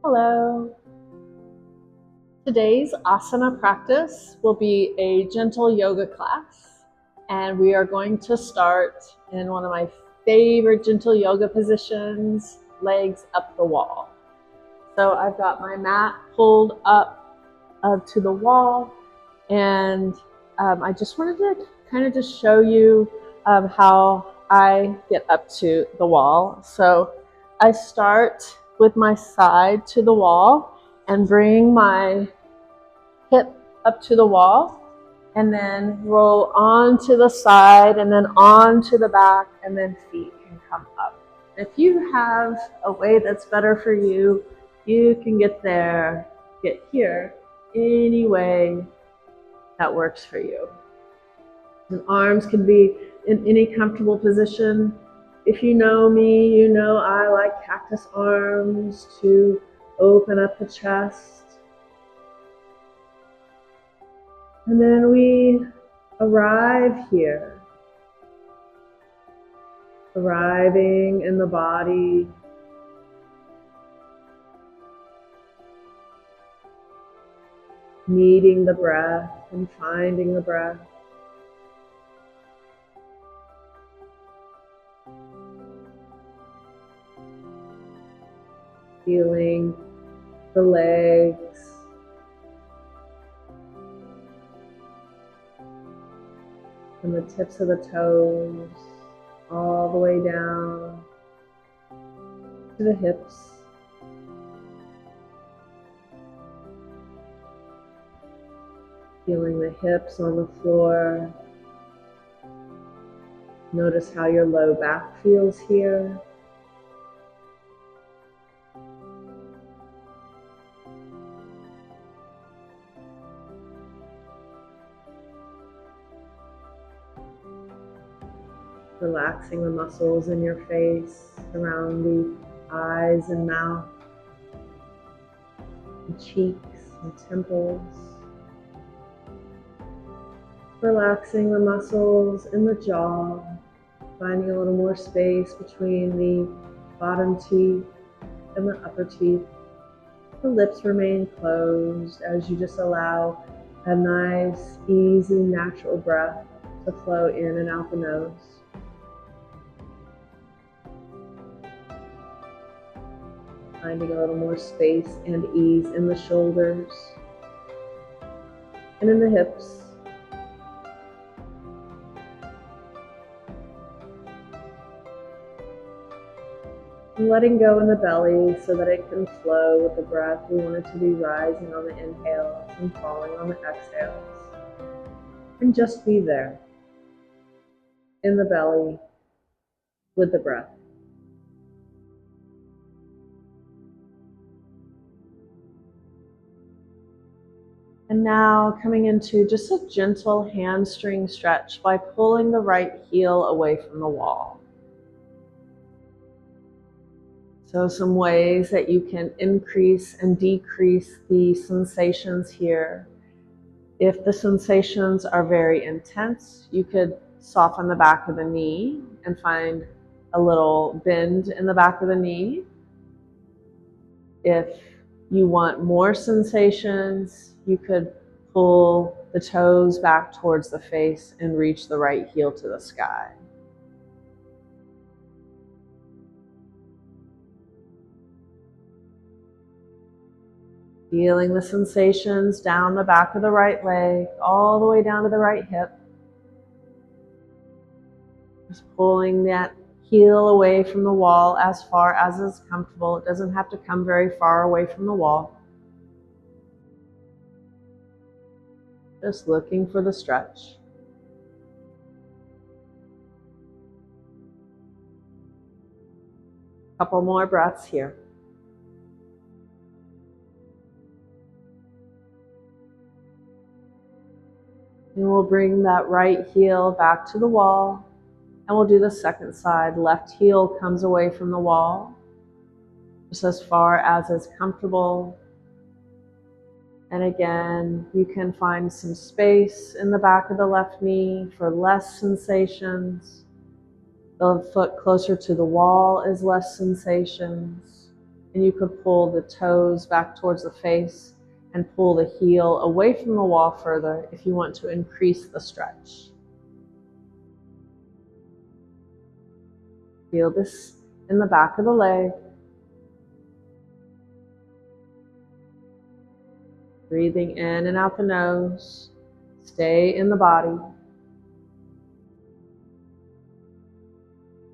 Hello. Today's asana practice will be a gentle yoga class, and we are going to start in one of my favorite gentle yoga positions, legs up the wall. So I've got my mat pulled up to the wall, and I just wanted to kind of just show you how I get up to the wall. So I start with my side to the wall and bring my hip up to the wall, and then roll onto the side and then onto the back, and then feet can come up. If you have a way that's better for you, you can get here any way that works for you. And arms can be in any comfortable position. If you know me, you know I like cactus arms to open up the chest. And then we arrive here, arriving in the body, meeting the breath and finding the breath. Feeling the legs, from the tips of the toes all the way down to the hips. Feeling the hips on the floor. Notice how your low back feels here. Relaxing the muscles in your face, around the eyes and mouth, and cheeks and temples. Relaxing the muscles in the jaw, finding a little more space between the bottom teeth and the upper teeth. The lips remain closed as you just allow a nice, easy, natural breath to flow in and out the nose. Finding a little more space and ease in the shoulders and in the hips. And letting go in the belly so that it can flow with the breath. We want it to be rising on the inhales and falling on the exhales. And just be there in the belly with the breath. And now coming into just a gentle hamstring stretch by pulling the right heel away from the wall. So some ways that you can increase and decrease the sensations here. If the sensations are very intense, you could soften the back of the knee and find a little bend in the back of the knee. If you want more sensations, you could pull the toes back towards the face and reach the right heel to the sky. Feeling the sensations down the back of the right leg, all the way down to the right hip. Just pulling that heel away from the wall as far as is comfortable. It doesn't have to come very far away from the wall. Just looking for the stretch. Couple more breaths here. And we'll bring that right heel back to the wall, and we'll do the second side. Left heel comes away from the wall, just as far as is comfortable. And again, you can find some space in the back of the left knee for less sensations. The foot closer to the wall is less sensations. And you could pull the toes back towards the face and pull the heel away from the wall further if you want to increase the stretch. Feel this in the back of the leg. Breathing in and out the nose. Stay in the body.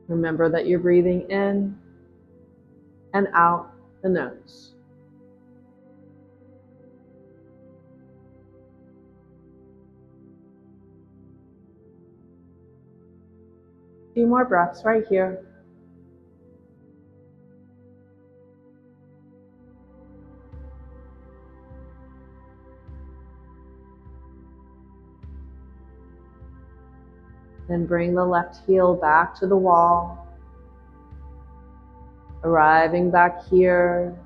Remember that you're breathing in and out the nose. A few more breaths right here. Then bring the left heel back to the wall, arriving back here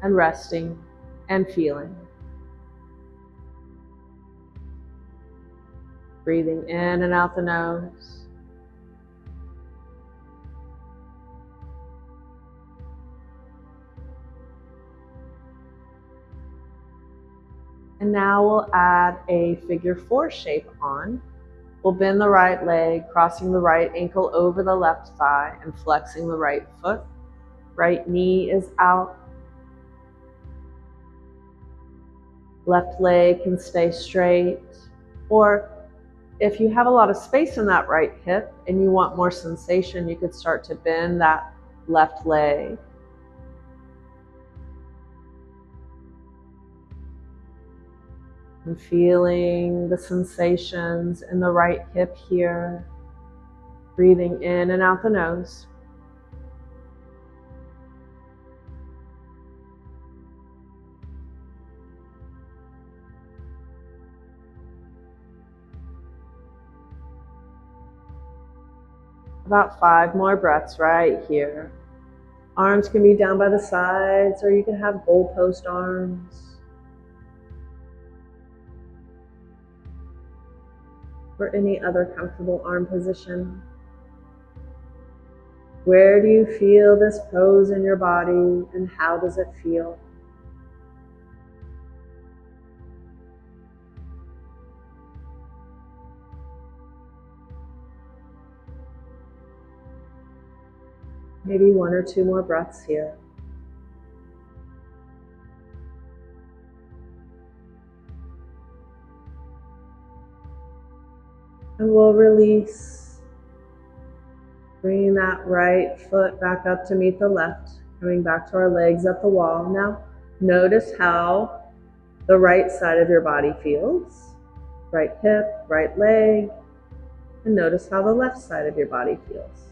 and resting and feeling. Breathing in and out the nose. And now we'll add a figure 4 shape on. We'll bend the right leg, crossing the right ankle over the left thigh and flexing the right foot. Right knee is out. Left leg can stay straight. Or if you have a lot of space in that right hip and you want more sensation, you could start to bend that left leg. And feeling the sensations in the right hip here. Breathing in and out the nose. About 5 more breaths right here. Arms can be down by the sides, or you can have goalpost arms. Or any other comfortable arm position. Where do you feel this pose in your body, and how does it feel? Maybe 1 or 2 more breaths here. And we'll release, bringing that right foot back up to meet the left, coming back to our legs up the wall. Now, notice how the right side of your body feels. Right hip, right leg, and notice how the left side of your body feels.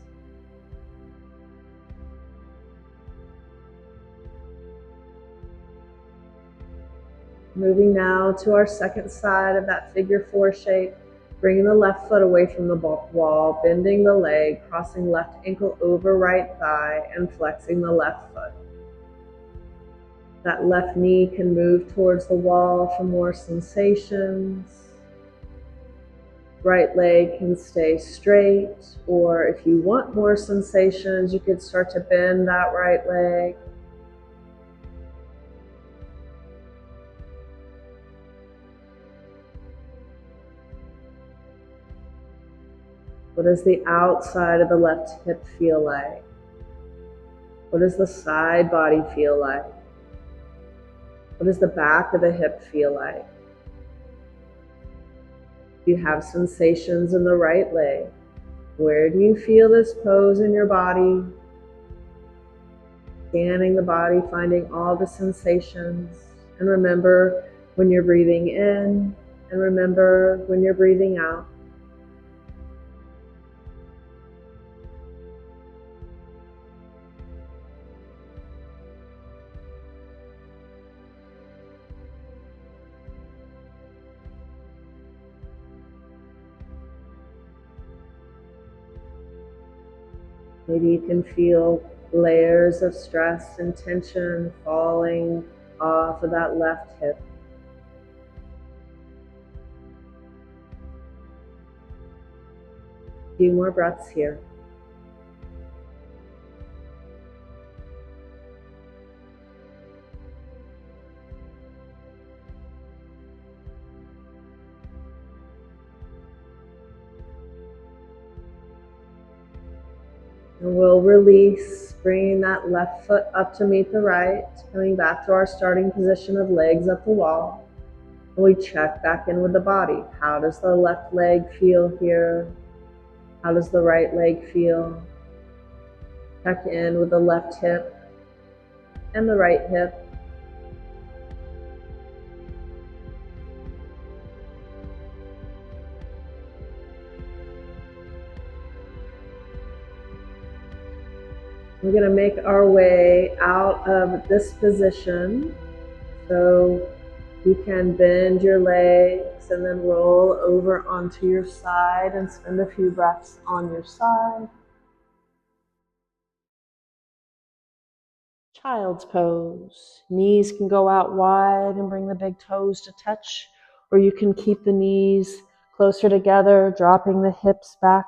Moving now to our second side of that figure 4 shape. Bringing the left foot away from the wall, bending the leg, crossing left ankle over right thigh, and flexing the left foot. That left knee can move towards the wall for more sensations. Right leg can stay straight, or if you want more sensations, you could start to bend that right leg. What does the outside of the left hip feel like? What does the side body feel like? What does the back of the hip feel like? Do you have sensations in the right leg? Where do you feel this pose in your body? Scanning the body, finding all the sensations. And remember when you're breathing in, and remember when you're breathing out. Maybe you can feel layers of stress and tension falling off of that left hip. A few more breaths here. And we'll release, bringing that left foot up to meet the right, coming back to our starting position of legs up the wall. And we check back in with the body. How does the left leg feel here? How does the right leg feel? Check in with the left hip and the right hip. We're going to make our way out of this position. So you can bend your legs and then roll over onto your side and spend a few breaths on your side. Child's pose. Knees can go out wide and bring the big toes to touch, or you can keep the knees closer together, dropping the hips back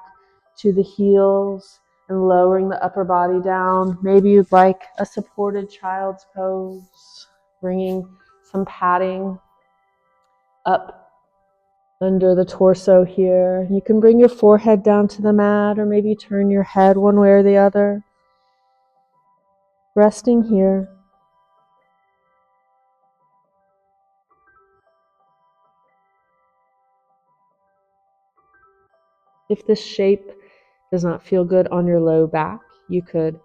to the heels and lowering the upper body down. Maybe you'd like a supported child's pose, bringing some padding up under the torso here. You can bring your forehead down to the mat, or maybe turn your head one way or the other. Resting here. If this shape does not feel good on your low back, you could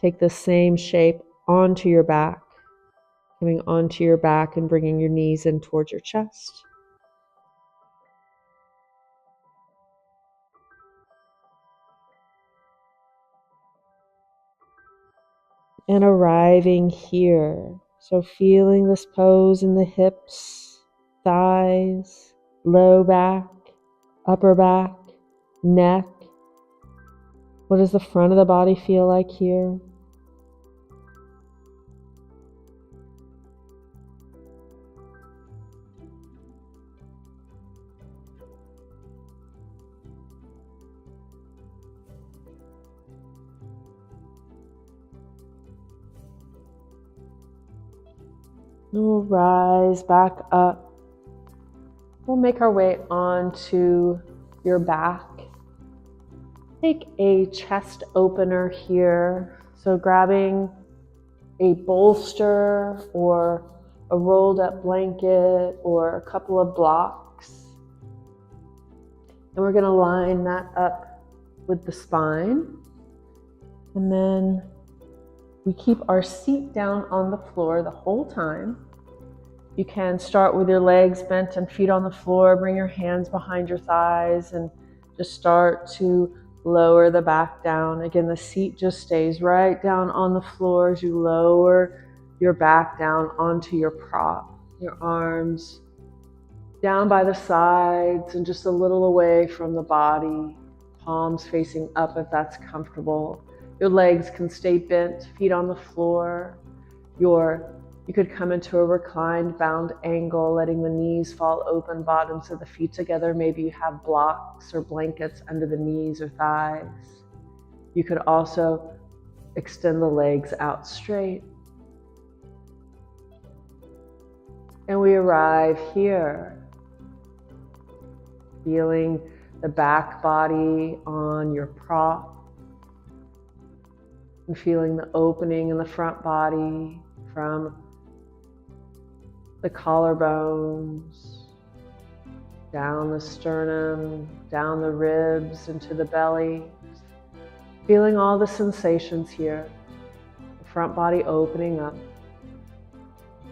take the same shape onto your back, coming onto your back and bringing your knees in towards your chest. And arriving here. So feeling this pose in the hips, thighs, low back, upper back, neck. What does the front of the body feel like here? We'll rise back up. We'll make our way onto your back. Take a chest opener here. So grabbing a bolster or a rolled up blanket or a couple of blocks. And we're going to line that up with the spine. And then we keep our seat down on the floor the whole time. You can start with your legs bent and feet on the floor. Bring your hands behind your thighs and just start to lower the back down. Again, the seat just stays right down on the floor as you lower your back down onto your prop. Your arms down by the sides and just a little away from the body. Palms facing up if that's comfortable. Your legs can stay bent, feet on the floor. You could come into a reclined bound angle, letting the knees fall open, bottoms of the feet together. Maybe you have blocks or blankets under the knees or thighs. You could also extend the legs out straight. And we arrive here, feeling the back body on your prop and feeling the opening in the front body from the collarbones, down the sternum, down the ribs, into the belly. Feeling all the sensations here, the front body opening up.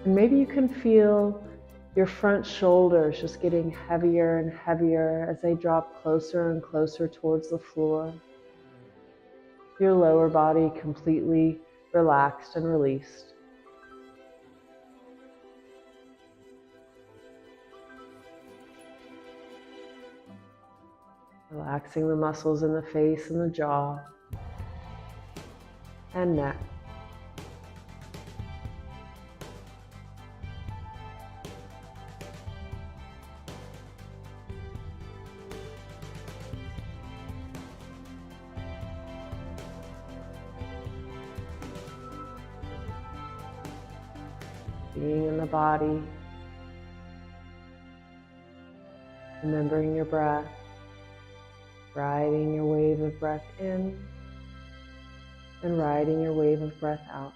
And maybe you can feel your front shoulders just getting heavier and heavier as they drop closer and closer towards the floor. Your lower body completely relaxed and released. Relaxing the muscles in the face and the jaw and neck. Being in the body, remembering your breath, riding your wave of breath in and riding your wave of breath out.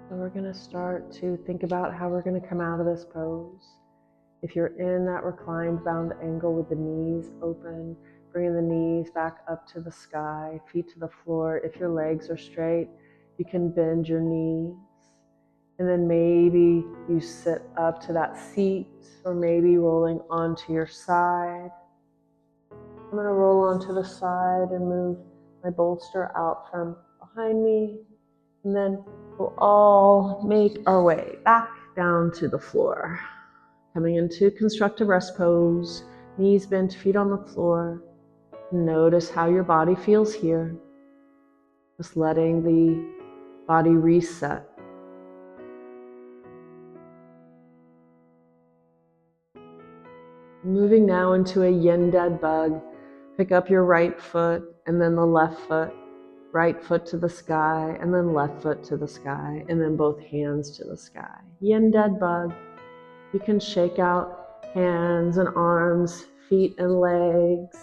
So we're going to start to think about how we're going to come out of this pose. If you're in that reclined bound angle with the knees open, bringing the knees back up to the sky, feet to the floor. If your legs are straight, you can bend your knees. And then maybe you sit up to that seat, or maybe rolling onto your side. I'm going to roll onto the side and move my bolster out from behind me. And then we'll all make our way back down to the floor. Coming into constructive rest pose, knees bent, feet on the floor. Notice how your body feels here. Just letting the body reset. Moving now into a yin dead bug. Pick up your right foot and then the left foot. Right foot to the sky and then left foot to the sky and then both hands to the sky. Yin dead bug. You can shake out hands and arms, feet and legs.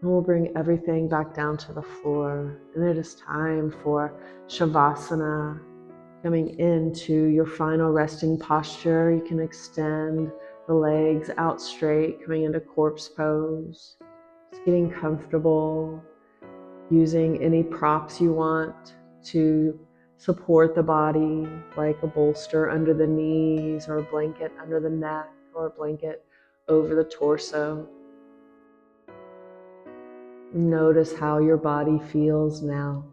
And we'll bring everything back down to the floor. And it is time for Shavasana. Coming into your final resting posture, you can extend the legs out straight, coming into corpse pose. Just getting comfortable, using any props you want to support the body, like a bolster under the knees, or a blanket under the neck, or a blanket over the torso. Notice how your body feels now.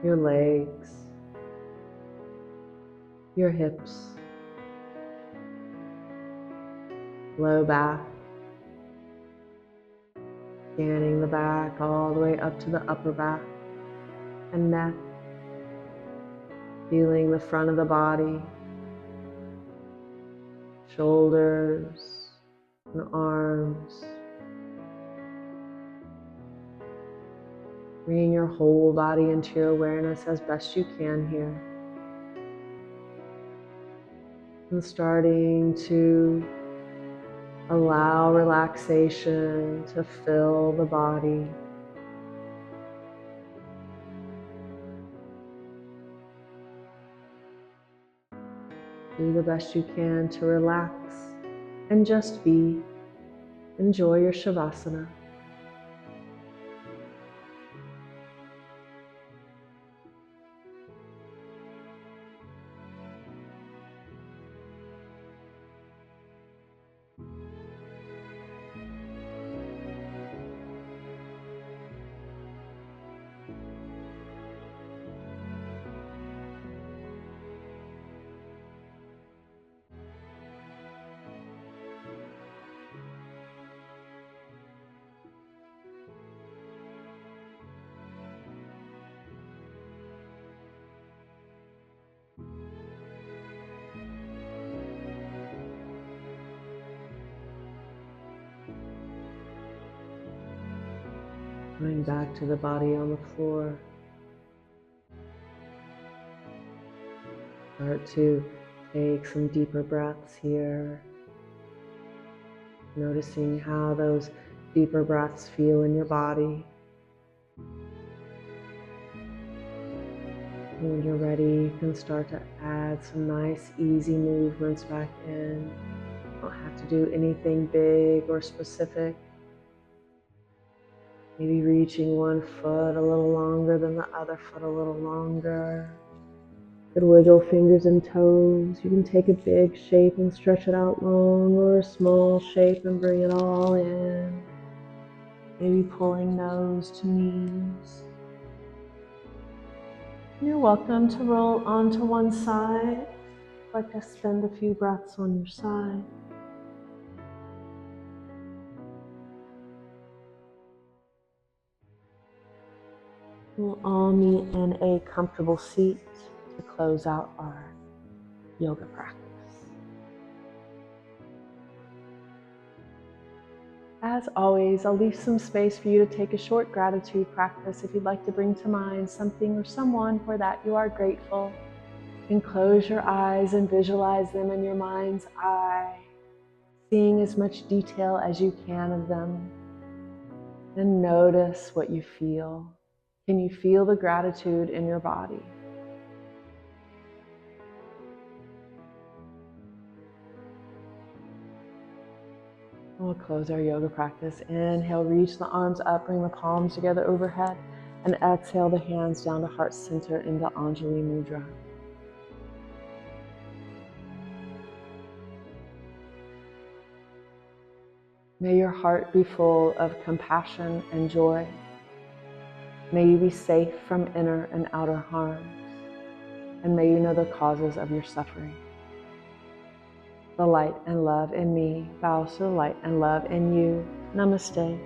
Your legs, your hips, low back, scanning the back all the way up to the upper back and neck, feeling the front of the body, shoulders and arms. Bringing your whole body into your awareness as best you can here. And starting to allow relaxation to fill the body. Do the best you can to relax and just be. Enjoy your Shavasana. Coming back to the body on the floor. Start to take some deeper breaths here. Noticing how those deeper breaths feel in your body. When you're ready, you can start to add some nice, easy movements back in. You don't have to do anything big or specific. Maybe reaching one foot a little longer than the other foot a little longer. You could wiggle fingers and toes. You can take a big shape and stretch it out long, or a small shape and bring it all in. Maybe pulling nose to knees. You're welcome to roll onto one side. I'd like to spend a few breaths on your side. We'll all meet in a comfortable seat to close out our yoga practice. As always, I'll leave some space for you to take a short gratitude practice if you'd like to bring to mind something or someone for that you are grateful. And close your eyes and visualize them in your mind's eye, seeing as much detail as you can of them. And notice what you feel. Can you feel the gratitude in your body? We'll close our yoga practice. Inhale, reach the arms up, bring the palms together overhead, and exhale the hands down to heart center into Anjali Mudra. May your heart be full of compassion and joy. May you be safe from inner and outer harms, and may you know the causes of your suffering. The light and love in me bows to the light and love in you. Namaste.